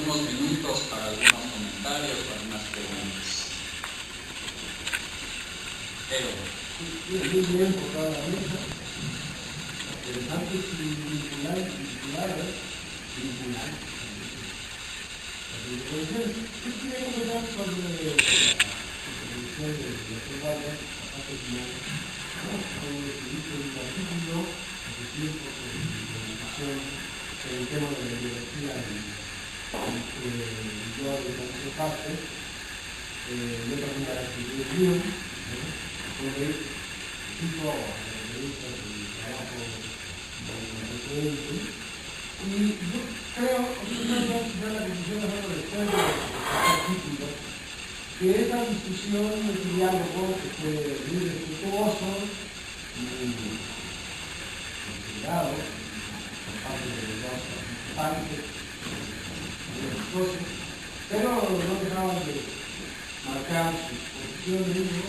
unos minutos para algunos comentarios o algunas preguntas. Pero muy bien por toda la mesa. Interesantes y vinculares. Yo quería comentar sobre la intervención de la Vargas, la parte final, como lo que dice el artículo, de tiempo de discusión sobre el tema de la ideología yo de cualquier parte, yo también la contribución, sobre tipo a las revistas de trabajo de precedente. Y yo creo, ya la conclusión de después de artículo, que esa discusión, ese diálogo que fue muy respetuoso, muy considerado por parte de los dos participantes, muy amistosos, pero no dejaban de marcar sus posiciones, ¿no?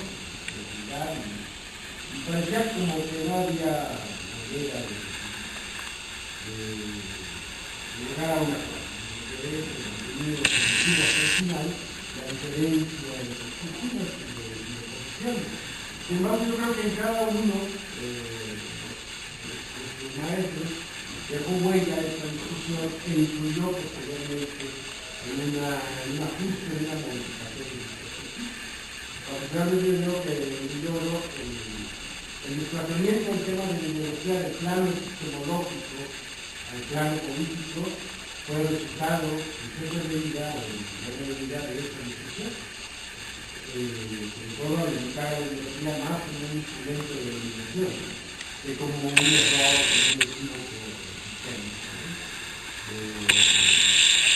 De cuidar, y parecía como que no había manera de llegar a una cosa, de contenido positivo hasta el final, la diferencia de perspectivas y de posiciones. Sin embargo, yo creo que en cada uno de los maestros dejó huella esta discusión e influyó posteriormente en un ajuste, en una modificación de la perspectiva. Particularmente yo creo que el desplazamiento en temas de ideología del plano epistemológico al plano político fue el resultado en cierta medida de esta discusión. Sobre todo al dedicar a la ideología más como un instrumento de dominación que como un error, como un destino sistémico.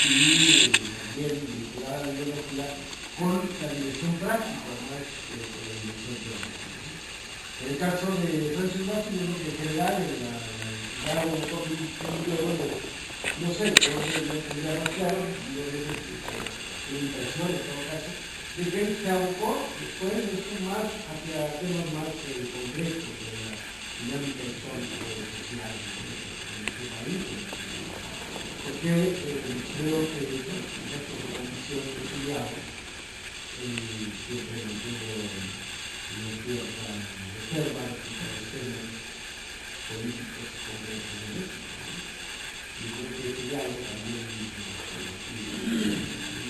Y también vincular a la ideología con la dirección práctica, no es la dirección teórica. En el caso de Francis Watson, yo creo que en general, no sé, me arrastraron, mi impresión en todo caso, de que él se abocó después de esto más hacia temas más concretos de la dinámica histórica y social en este país. Porque creo que esta condición que estudiamos siempre mantuvo cierta reserva para temas políticos concretos. Y creo que este diálogo también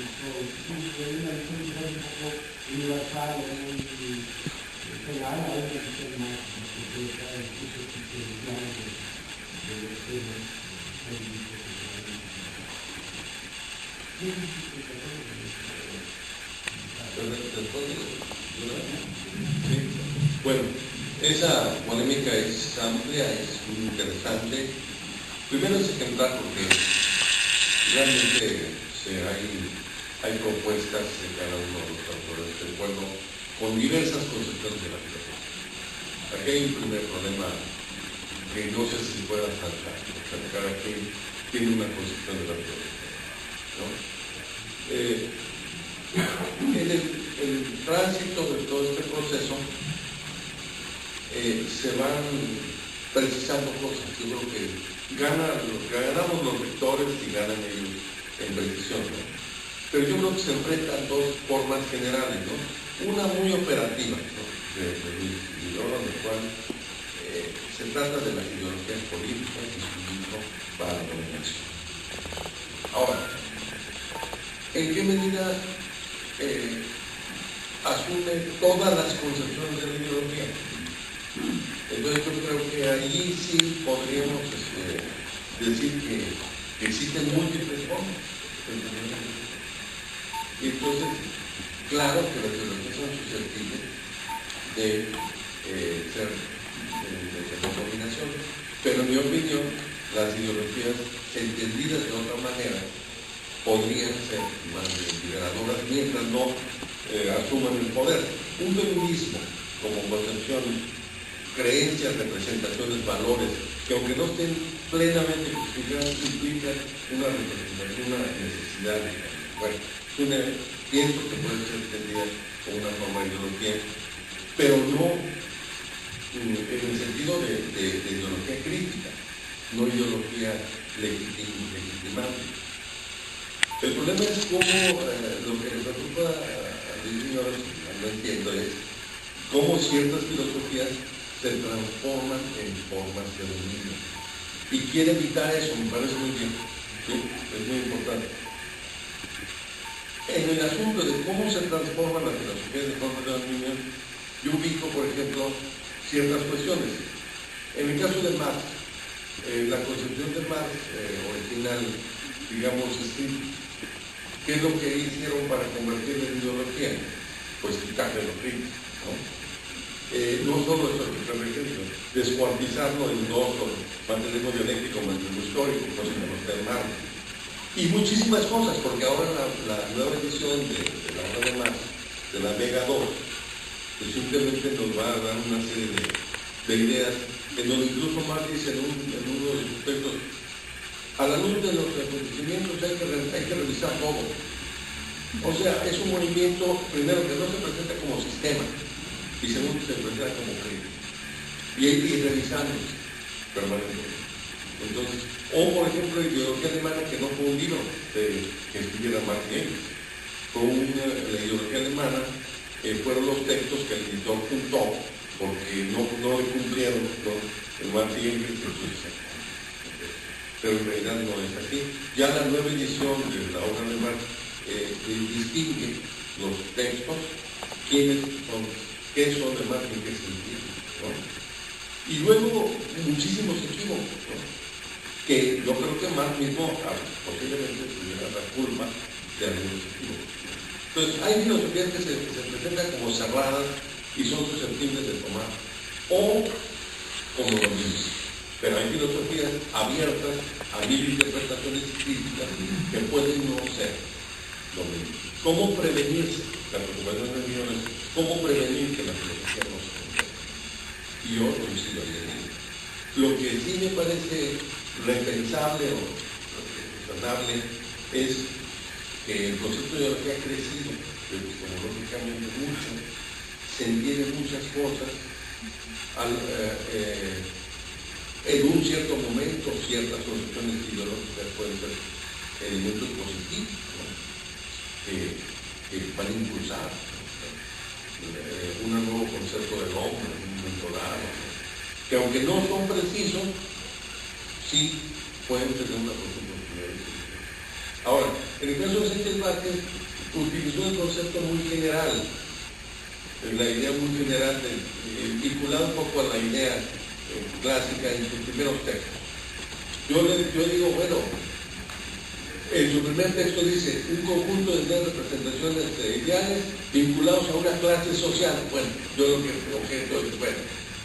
una visión un poco universal, muy general, a una visión más concreta, incluso existencial de los temas políticos. Bueno, esa polémica es amplia, es muy interesante. Primero es ejemplar porque realmente hay propuestas de cada uno de los autores del pueblo con diversas concepciones de la filosofía. Aquí hay un primer problema que no sé si pueda saltar, porque cada quien tiene una concepción de la filosofía, ¿no? En el tránsito de todo este proceso se van precisando cosas. Yo creo que ganamos los lectores y ganan ellos en precisión, ¿no? Pero yo creo que se enfrentan dos formas generales, ¿no? Una muy operativa, ¿no? de en la cual se trata de las ideologías políticas y su uso para la dominación. Ahora, ¿en qué medida asume todas las concepciones de la ideología? Entonces yo creo que allí sí podríamos decir que existen múltiples formas. Y entonces, claro que las ideologías son susceptibles de ser de dominación, pero en mi opinión, las ideologías entendidas de otra manera podrían ser más liberadoras mientras no asuman el poder. Un feminismo como concepción, creencias, representaciones, valores, que aunque no estén plenamente justificadas, implican una representación, una necesidad de cambio. Bueno, pienso que puede ser entendida como una forma de ideología, pero no en el sentido de ideología crítica, no ideología legitimante. El problema es cómo lo que le preocupa a Luis Muñoz, no entiendo, es cómo ciertas filosofías se transforman en formas de dominio. Y quiere evitar eso, me parece muy bien, ¿sí? Es muy importante. En el asunto de cómo se transforman las filosofías de formas de dominio, yo ubico, por ejemplo, ciertas cuestiones. En el caso de Marx, la concepción de Marx original, digamos, ¿qué es lo que hicieron para convertirla en ideología? Pues quitarle los límites, ¿no? No solo eso que está requerido, descuartizarlo en dos, materialismo dialéctico, materialismo histórico, cosas que nos trae Marx. Y muchísimas cosas, porque ahora la nueva edición de la obra de Marx, de la Vega 2, pues simplemente nos va a dar una serie de ideas, en donde incluso Marx dice en uno de sus textos, a la luz de los acontecimientos hay que revisar todo. O sea, es un movimiento, primero, que no se presenta como sistema, y segundo, se presenta como crítico. Y hay que ir revisando permanentemente. Entonces, o por ejemplo, la ideología alemana, que no fue un libro que escribiera Marx y Engels, fue la ideología alemana, fueron los textos que el editor juntó, porque no le cumplieron el Marx y Engels en su diseño. Pero en realidad no es así. Ya la nueva edición de la obra de Marx distingue los textos, qué son de Marx y en qué sentido, ¿no? Y luego muchísimos equívocos, ¿no? Que yo creo que Marx mismo posiblemente tuviera la culpa de algunos equívocos. Entonces hay filosofías que se presentan como cerradas y son susceptibles de tomar, o como dominos. Pero hay filosofías abiertas a mil interpretaciones críticas que pueden no ser dominos. ¿Cómo prevenirse? La preocupación de millones, ¿cómo prevenir que la filosofía no se convierta? Y yo coincido ahí. Lo que sí me parece repensable o razonable es que el concepto de ideología ha crecido epistemológicamente mucho, se entienden muchas cosas, en un cierto momento ciertas concepciones ideológicas pueden ser elementos positivos, ¿no? que van a impulsar un nuevo concepto del hombre en un momento dado, que aunque no son precisos, sí pueden tener una posibilidad. Ahora, en el caso de Sánchez Vázquez, utilizó el concepto muy general, la idea muy general, vinculada un poco a la idea clásica en sus primeros textos. Yo digo, bueno, en su primer texto dice, un conjunto de representaciones ideales vinculados a una clase social. Bueno, yo lo que objeto es, bueno,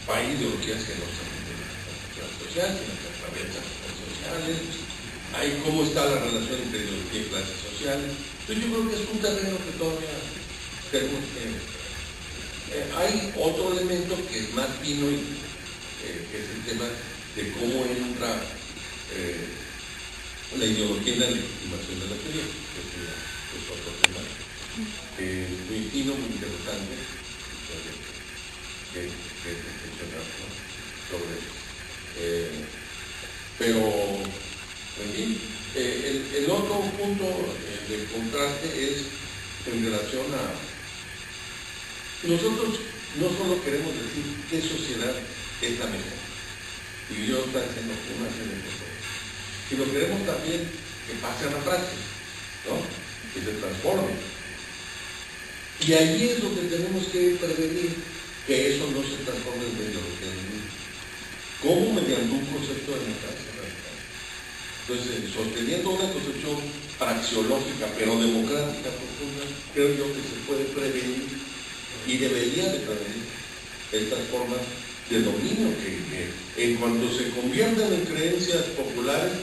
hay ideologías que no son de la clase social, sino que atraviesan las sociales, hay cómo está la relación entre ideología y clases sociales. Entonces yo creo que es un terreno que todavía tenemos que... hay otro elemento que es más fino y que es el tema de cómo entra la ideología y la legitimación de la teoría, que es otro tema muy fino, muy interesante, que reflexionar, ¿no? Sobre eso. Pero, en fin, el otro punto de contraste es en relación a... Nosotros no solo queremos decir qué sociedad es la mejor, y yo estoy haciendo una serie de cosas, sino queremos también que pase a la práctica, ¿no? Que se transforme. Y ahí es donde tenemos que prevenir que eso no se transforme en ideología del mundo. ¿Cómo? Mediante un concepto de democracia radical. Entonces, sosteniendo una concepción praxeológica, pero democrática profunda, creo yo que se puede prevenir y debería de prevenir estas formas de dominio que en cuanto se convierten en creencias populares,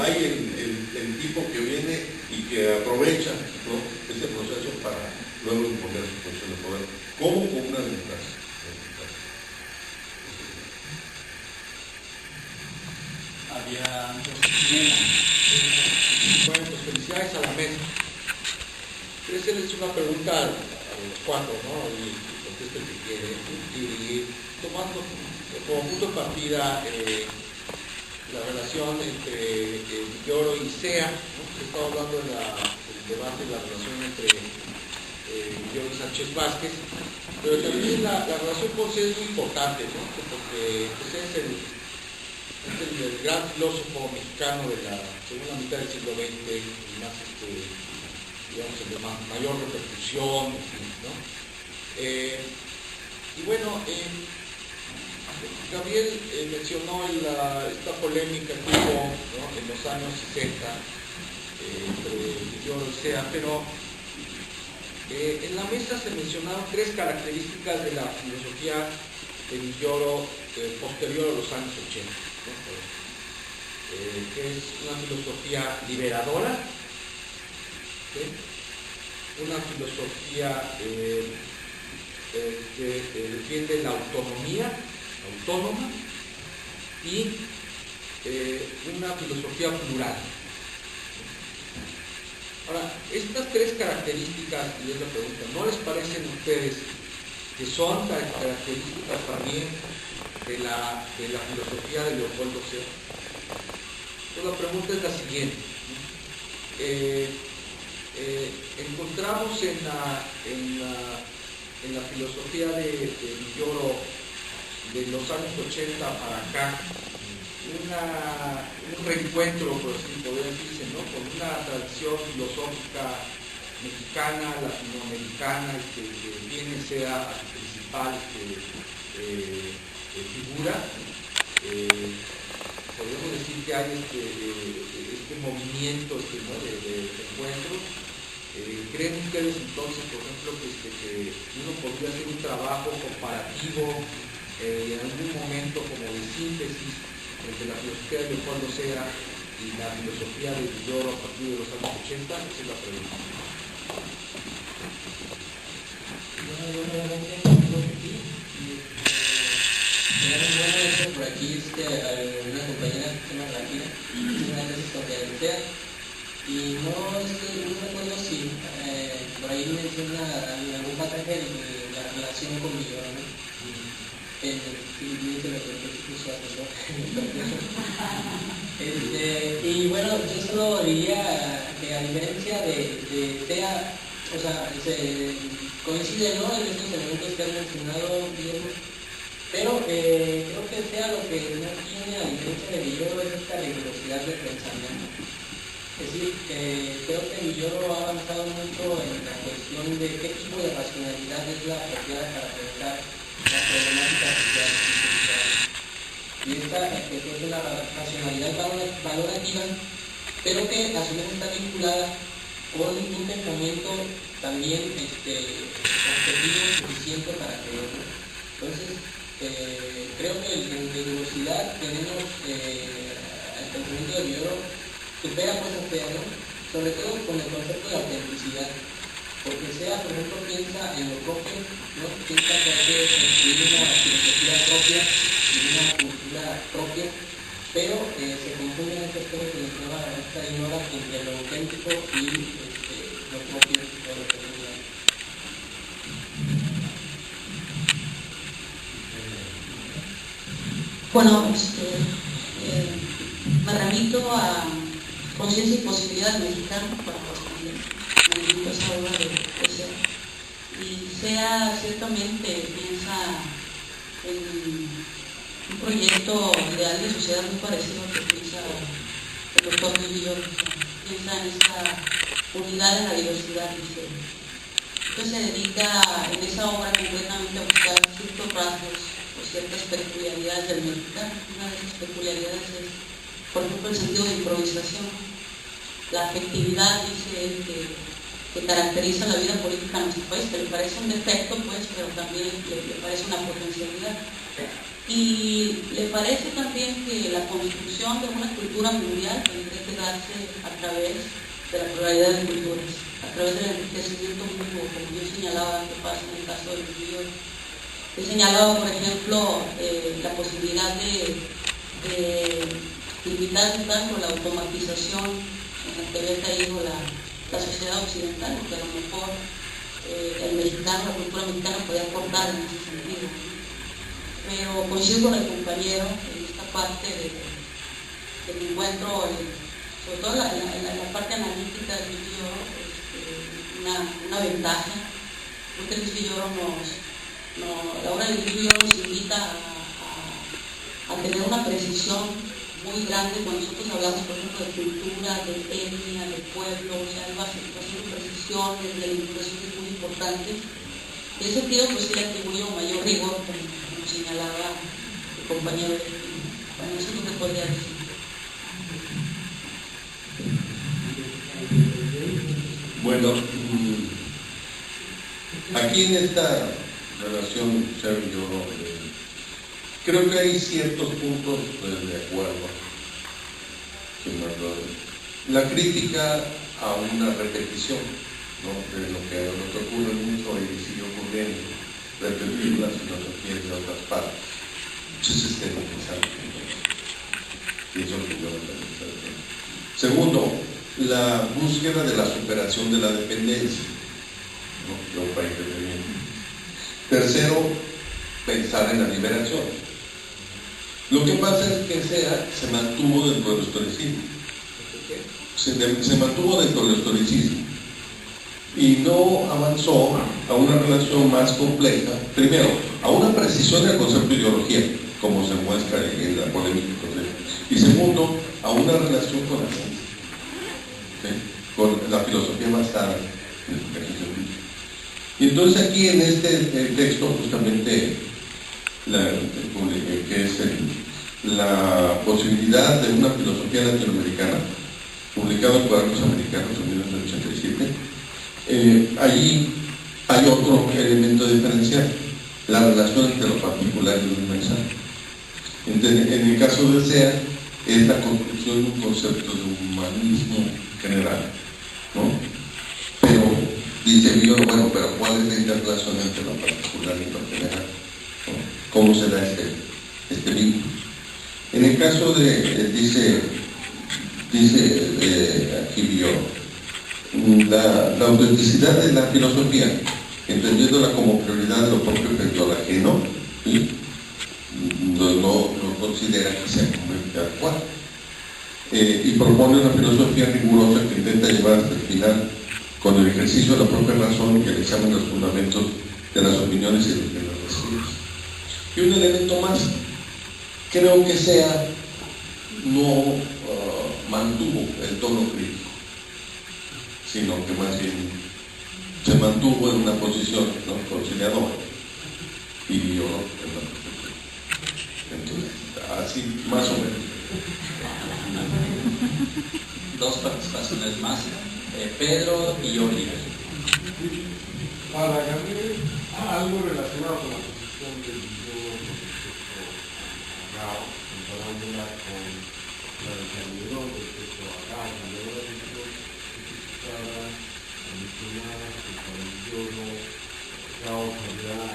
hay el tipo que viene y que aprovecha, ¿no?, ese proceso para luego imponer su posición de poder, como con una democracia. Había Bueno, pues felicidades a la mesa. Quiero hacerles una pregunta a los cuatro, ¿no? Y contesto el que quiere. Y tomando como punto de partida la relación entre Villoro y Sea, ¿no? Se está hablando de la debate, la relación entre Villoro y Sánchez Vázquez, pero también la relación con C es muy importante, ¿no? Porque pues, es el gran filósofo mexicano de la segunda mitad del siglo XX, y más digamos, el de mayor repercusión, ¿no? Y bueno, Gabriel mencionó esta polémica que hubo, ¿no?, en los años 60 entre Villoro y Sea, pero en la mesa se mencionaron tres características de la filosofía de Villoro posterior a los años 80, ¿no? Que es una filosofía liberadora, ¿sí?, una filosofía que defiende la autonomía autónoma y una filosofía plural. Ahora, estas tres características, y es la pregunta, ¿no les parecen a ustedes que son características también de la filosofía de Leopoldo Sea? Pues la pregunta es la siguiente. Encontramos en la filosofía de Villoro de los años 80 para acá un reencuentro, por así poder decirse, ¿no?, con una tradición filosófica mexicana, latinoamericana, que viene sea a su principal figura. Podemos decir que hay este movimiento, ¿no?, de encuentros. ¿Creen ustedes entonces, por ejemplo, que uno podría hacer un trabajo comparativo en algún momento como de síntesis entre la filosofía de Leopoldo Sea y la filosofía de Villoro a partir de los años 80? Esa es la pregunta. Por aquí una compañera que se llama Raquel, hizo una tesis con Sea, y no recuerdo si por ahí menciona algún pasaje de la relación con Villoro, ¿no? Y bueno, yo solo diría que a diferencia de Sea, o sea, se coincide, ¿no?, en estos elementos que han mencionado, Guillermo, pero creo que Sea lo que no tiene, a diferencia de Villoro, es esta rigurosidad de pensamiento. Es decir, creo que Villoro ha avanzado mucho en la cuestión de qué tipo de racionalidad es la apropiada para pensar la problemática social y cultural. Y esta que es una racionalidad valorativa, pero que a su vez está vinculada con un pensamiento también objetivo suficiente para creerlo. Entonces, creo que en rigurosidad tenemos el pensamiento de Villoro supera pues a Sea, ¿no?, sobre todo con el concepto de autenticidad, porque Sea, por ejemplo, piensa en lo propio, ¿no?, piensa que hay que construir una filosofía propia y una cultura propia, pero se confunden estas cosas que nos lleva a esta ignora entre lo auténtico y lo propio de lo que es. Bueno, me remito a Conciencia y Posibilidad Mexicana para responder. Me remito a esa obra de Sea. Y Sea ciertamente piensa en un proyecto ideal de sociedad muy parecido al que piensa el doctor Villoro. Piensa en esta unidad de la diversidad, dice. Entonces se dedica en esa obra completamente a buscar ciertos rasgos o ciertas peculiaridades del mexicano. Una de esas peculiaridades es, por ejemplo, el sentido de improvisación, la afectividad, dice él, que caracteriza la vida política en nuestro país, que le parece un defecto, pues, pero también le parece una potencialidad. Y le parece también que la construcción de una cultura mundial tendría que darse a través de la pluralidad de culturas, a través del enriquecimiento mutuo, como yo señalaba que pasa en el caso del Villoro. He señalado, por ejemplo, la posibilidad de limitar un tanto la automatización en la que había caído la sociedad occidental, porque a lo mejor el mexicano, la cultura mexicana podía aportar en ese sentido. Pero coincido con el compañero en esta parte del encuentro, sobre todo en la parte analítica del Villoro, una ventaja. Creo que Luis Villoro la obra de Luis Villoro nos invita a tener una precisión muy grande cuando nosotros hablamos, por ejemplo, de cultura, de etnia, de pueblo, o sea, hay bastante precisión, de la vinculación es muy importante. En ese sentido, pues sí le atribuyo mayor rigor, como señalaba el compañero. Bueno, eso es lo que podría decir. Bueno, aquí en esta relación, yo creo que hay ciertos puntos de acuerdo. La crítica a una repetición, ¿no?, de lo que nos ocurre mucho y sigue ocurriendo, repetir las filosofías de otras partes. Entonces, y eso es lo que yo no. Segundo, la búsqueda de la superación de la dependencia, ¿no?, de un país dependiente. Tercero, pensar en la liberación. Lo que pasa es que se mantuvo dentro del estoicismo. Se mantuvo dentro del estoicismo y no avanzó a una relación más compleja. Primero, a una precisión del concepto de ideología, como se muestra en la polémica. Y segundo, a una relación con la ciencia, ¿sí?, con la filosofía basada en el ejercicio. Y entonces aquí en este texto justamente que es la posibilidad de una filosofía latinoamericana, publicado en Cuadernos Americanos en 1987, allí hay otro elemento diferencial, la relación entre lo particular y lo universal. En el caso de SEA, es la construcción de un concepto de humanismo general, ¿no? Pero dice Villoro, bueno, pero ¿cuál es la interrelación entre lo particular y lo general? ¿No? ¿Cómo se da este vínculo? En el caso de, dice aquí Villoro, la autenticidad de la filosofía, entendiéndola como prioridad de lo propio frente al ajeno, ¿sí?, no considera que sea actual, y propone una filosofía rigurosa que intenta llevar hasta el final con el ejercicio de la propia razón y el examen de los fundamentos de las opiniones y de los recibidos. Y un elemento más, creo que SEA no mantuvo el tono crítico, sino que más bien se mantuvo en una posición, ¿no?, conciliadora, y yo en la perspectiva. Entonces, así más o menos. Dos participaciones más, Pedro y Oliver. Para Gabriel, algo relacionado con la posición del video respecto a Gao, comparándola con la de Calderón respecto a Gao. Calderón ha dicho criticada, mencionada, que para el video Gao había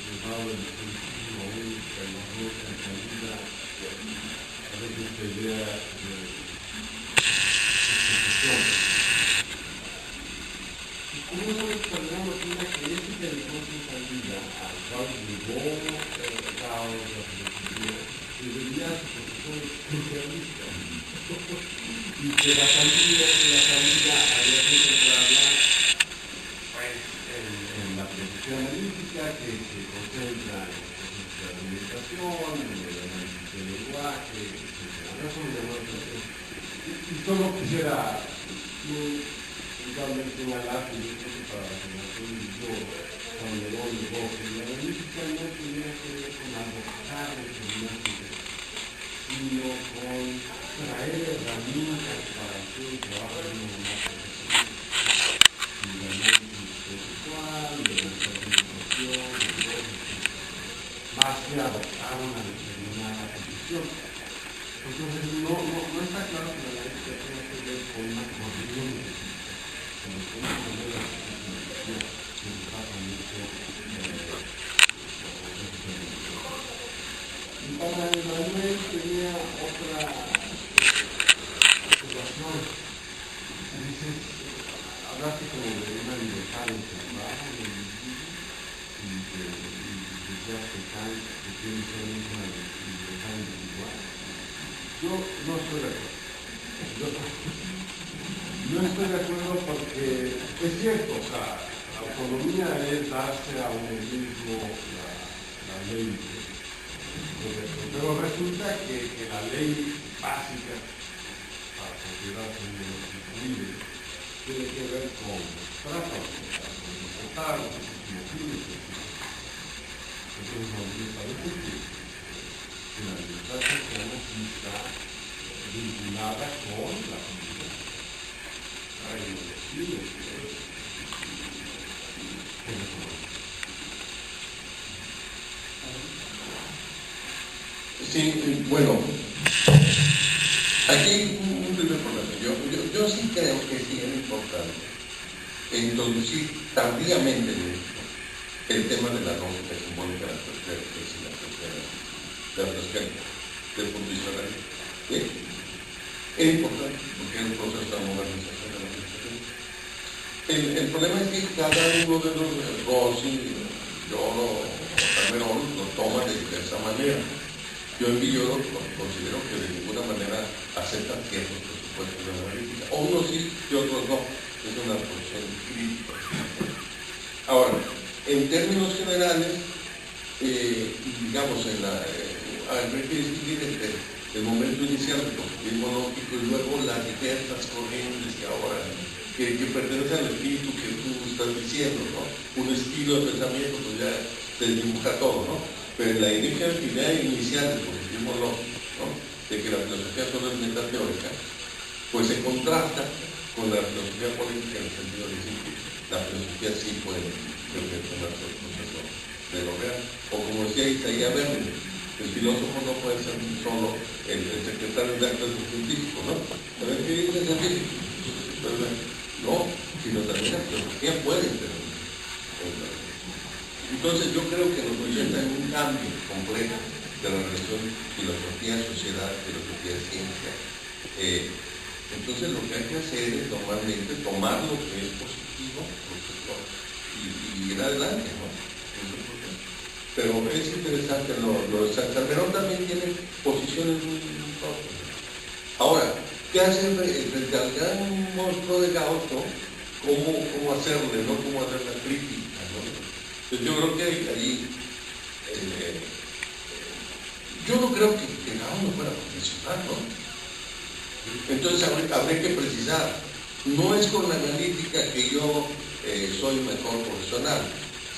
llevado el estoicismo a un calor en salida, a veces esta idea de exposición. ¿Cómo sabes que Calderón tiene una creencia de entonces en salida al cual llegó Gao de la filosofía, debería su posición especialista? Y que la salida había que encontrarla pues, en la filosofía analítica, que se concentra en el proceso de argumentación, en el análisis del lenguaje, etc. Y solo quisiera puntualmente señalar que yo creo que para la generación de yo, Calderón y Bosch, la analítica no tenía que ver con adoptar determinadas ideas, sino con traer herramientas para hacer un trabajo de una manera profesional. Y el análisis conceptual, de la interpretación, de lógica, más que adoptar una determinada posición. Entonces, no está claro que la analítica tenga que ver con una corriente, sino con una manera de filosofía que nos pasa mucho y para Emmanuel tenía otra observación. Dices, hablaste como de una libertad en el trabajo, en el individuo, y decías que Kant tiene solamente una libertad individual. Yo no estoy de acuerdo. No estoy de acuerdo porque es cierto, o sea, la autonomía es darse a uno mismo la ley, pero resulta que la ley básica para considerarse un derecho libre tiene que ver con los tratados, con los tratados, con los motivos, entonces la libertad de cumplir. Y la libertad social sí está vinculada con la comunidad. Hay los vecinos que Sí, bueno, aquí hay un primer problema. Yo sí creo que sí es importante introducir tardíamente el tema de la lógica simbólica de la del funcionario. ¿Sí? Es importante porque es un proceso de modernización de la organización. El problema es que cada uno de los Rossi, Almerón, lo toma de diversa manera. Yo en Villoro considero que de ninguna manera aceptan ciertos presupuestos de la política. O unos sí y otros no. Es una posición crítica. Ahora, en términos generales, digamos, hay que distinguir entre el momento inicial del positivismo lógico y luego las diversas corrientes que pertenecen al espíritu que tú estás diciendo, ¿no? Un estilo de pensamiento, pues ya te dibuja todo, ¿no? Pero la idea inicial del positivismo lógico, ¿no? De que la filosofía solo es meta teórica, pues se contrasta con la filosofía política en el sentido de decir que la filosofía sí puede reflexionar sobre el proceso de lo real. O como decía Isaías Berlin, el filósofo no puede ser solo el secretario de actos del científico, ¿no? ¿Sabes qué dice el científico? No, sino también la filosofía puede ser. Entonces yo creo que nos presenta en un cambio completo de la relación filosofía-sociedad, filosofía-ciencia. Entonces lo que hay que hacer es normalmente tomar lo que es positivo y ir adelante, ¿no? Pero es interesante, Salmerón también tiene posiciones muy propias. Ahora, ¿qué hacer frente al gran monstruo de Gauss, ¿no? ¿Cómo hacerle, no? ¿Cómo hacer la crítica, ¿no? Entonces yo creo que ahí, yo no creo que Gauss no fuera profesional, ¿no? Entonces habría que precisar, no es con la analítica que yo soy mejor profesional,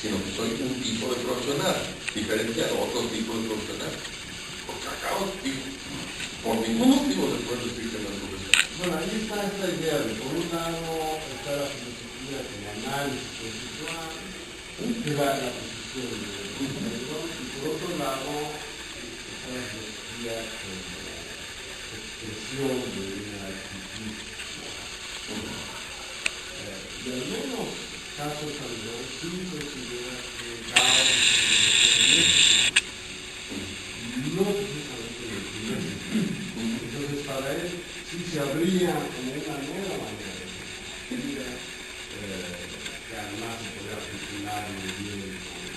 sino que soy un tipo de profesional, diferente a otro tipo de profesional. Porque acá, por ningún motivo se puede decir que no es profesional. bueno, ahí está esta idea de, por un lado, está la filosofía como análisis conceptual, que da la posición de y por otro lado, está la filosofía como expresión de una actitud. Y al menos casos alrededor sí considera que Gauss no precisamente en el primer sentido. Entonces para él sí se abría como una nueva manera de filosofía, que además se podía articular muy bien con el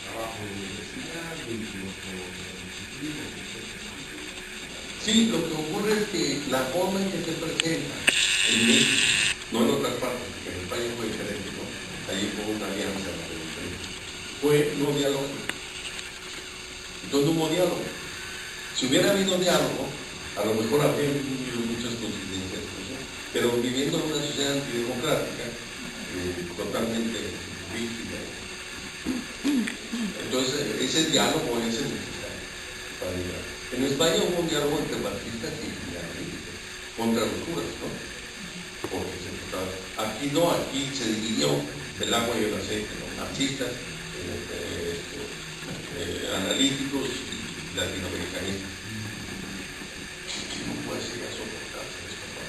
trabajo de la universidad, vínculos con otras disciplinas, etc. Sí, lo que ocurre es que la forma en que se presenta en México, no en otras partes, porque en España fue diferente, ¿no? Allí fue una alianza entre los tres, fue no dialógico. Entonces no hubo diálogo. Si hubiera habido diálogo, a lo mejor habría habido muchas coincidencias, ¿no? Pero viviendo en una sociedad antidemocrática, totalmente rígida. Entonces ese diálogo es necesario para llegar. En España hubo un diálogo entre marxistas y analistas, contra los curas, ¿no? Porque se trataba. Aquí no, aquí se dividió el agua y el aceite, ¿no? Marxistas, analíticos y latinoamericanistas. No puede ser ya soportarse esto, ¿no?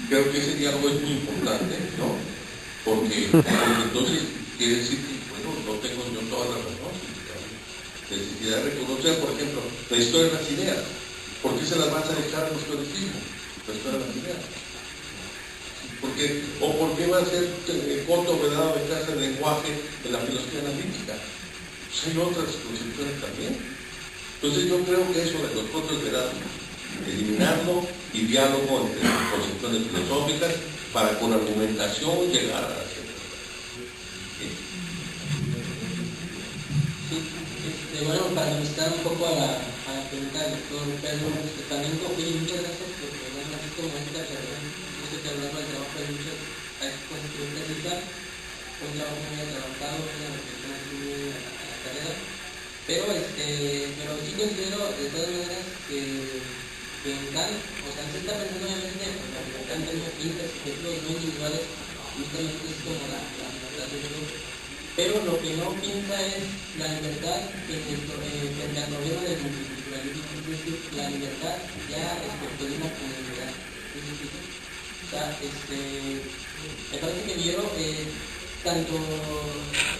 Creo que ese diálogo es muy importante, ¿no? Porque entonces quiere decir que, bueno, no tengo yo toda la razón. Necesidad de reconocer, por ejemplo, la historia de las ideas. ¿Por qué se las vas a dejar al historicismo? La historia de las ideas. ¿O por qué va a ser corto, vedado de clase de lenguaje en la filosofía analítica? Pues hay otras concepciones también. Entonces yo creo que eso de los cortos vedados, eliminarlo y diálogo entre concepciones filosóficas para con argumentación llegar a la cierta. Bueno, para contestar un poco a la pregunta del doctor Pedro, también muchas gracias porque bueno, así como esta charla, yo sé que hablando del trabajo de muchas cosas que voy a citar, un trabajo muy atrabajado, una reflexión muy a la carrera, pero sí considero de todas maneras que en Kant, o sea, se está pensando obviamente en Kant en intersubjetivos no individuales, justamente es como la libertad del grupo. Pero lo que no piensa es la libertad frente al problema del multiculturalismo, es decir, la libertad ya respecto de una comunidad. O sea, me parece que Villoro tanto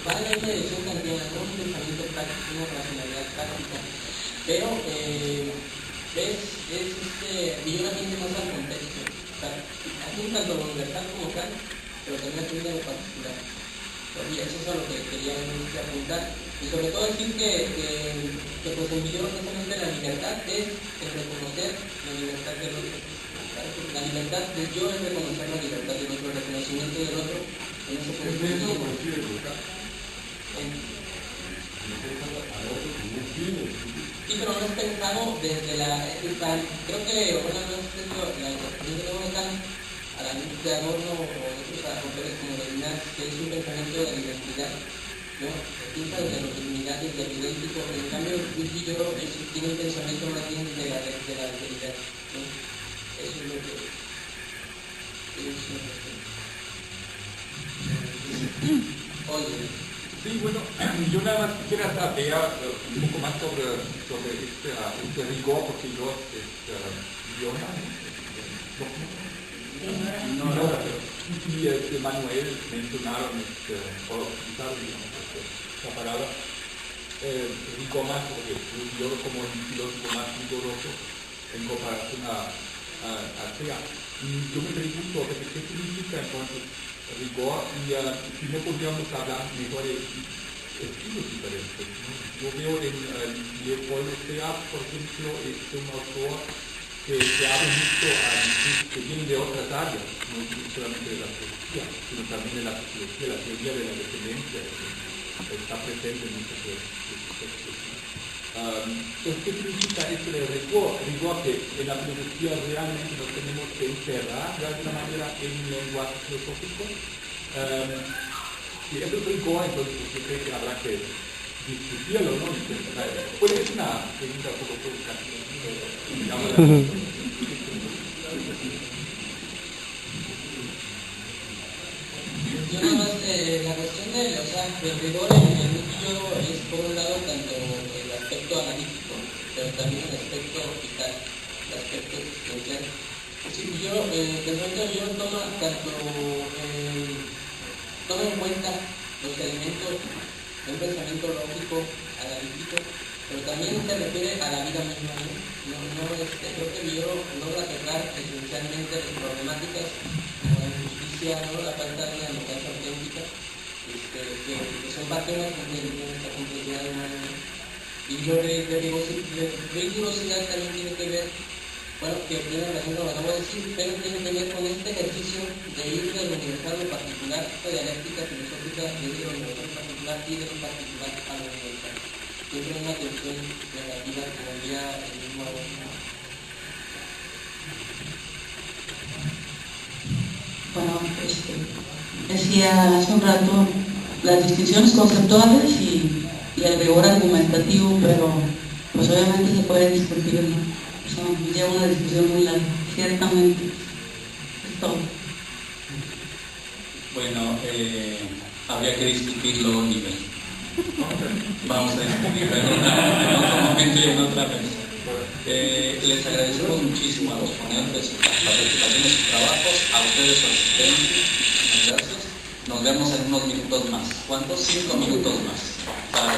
va en la dirección kantiana, ¿no? Un pensamiento práctico, una racionalidad práctica, pero Villoro atiende más al contexto. O sea, atiende tanto a la libertad como tal, pero también atiende a lo particular. Y eso es a lo que quería apuntar. Y sobre todo decir que pues en Villoro precisamente la libertad es el reconocer la libertad del otro. La libertad de yo es reconocer la libertad del otro, el reconocimiento del otro. En ese sí, pero no es pensado desde creo que bueno, no es desde la interpretación de Kant a la luz de Adorno o otros autores como Levinas, que es un pensamiento de la identidad, ¿no? Piensa desde lo dignidad, desde lo idéntico, en cambio Villoro tiene un pensamiento más bien de la alteridad, ¿no? Eso es lo que Oye. Sí, bueno, yo nada más quisiera saber un poco más sobre este rigor, porque yo y Manuel mencionaron esta palabra rigor más, porque yo como un filósofo más rigoroso en comparación a Sea. Yo me pregunto qué significa entonces rigor y si no podríamos hablar mejor de estilos diferentes, ¿no? Yo veo en Leopoldo Sea, por ejemplo, es un autor que abre mucho que viene de otras áreas, no solamente de la filosofía, sino también de la psicología, la teoría de la dependencia, que está presente en muchos de sus textos. Entonces, ¿qué significa esto de rigor? Rigor que en la filosofía realmente nos tenemos que encerrar de alguna manera en un lenguaje filosófico. Si eso es rigor, entonces yo creo que habrá que discutirlo, ¿no? Pues es una pregunta un poco provocativa. Yo nada más, la cuestión del rigor en el Villoro es por un lado tanto el aspecto analítico, pero también el aspecto vital, el aspecto existencial. Es decir, Villoro toma en cuenta los elementos de un pensamiento lógico, analítico, pero también se refiere a la vida misma, ¿no? Creo que Villoro logra cerrar esencialmente las problemáticas como la injusticia, ¿no? La falta de una democracia auténtica, que son parte de esta complejidad humana, ¿no? Y yo de rigurosidad también tiene que ver, bueno, que tiene relación con lo que acabo de decir, pero tiene que ver con este ejercicio de ir de lo universal a lo particular, esta dialéctica filosófica de ir de lo universal a lo particular y de lo particular a lo universal. Siempre una tensión negativa que volvía el mismo Adorno. Bueno, decía hace un rato las distinciones conceptuales y el rigor argumentativo, pero pues obviamente se puede discutir, ¿no? Eso lleva una discusión muy larga, ciertamente. Es todo. Bueno, habría que discutirlo a nivel. Vamos a discutirlo en otro momento y en otra vez. Les agradecemos muchísimo a los ponentes su participación en sus trabajos, a ustedes su asistencia. Muchas gracias. Nos vemos en unos minutos más. ¿Cuántos? 5 minutos más. Para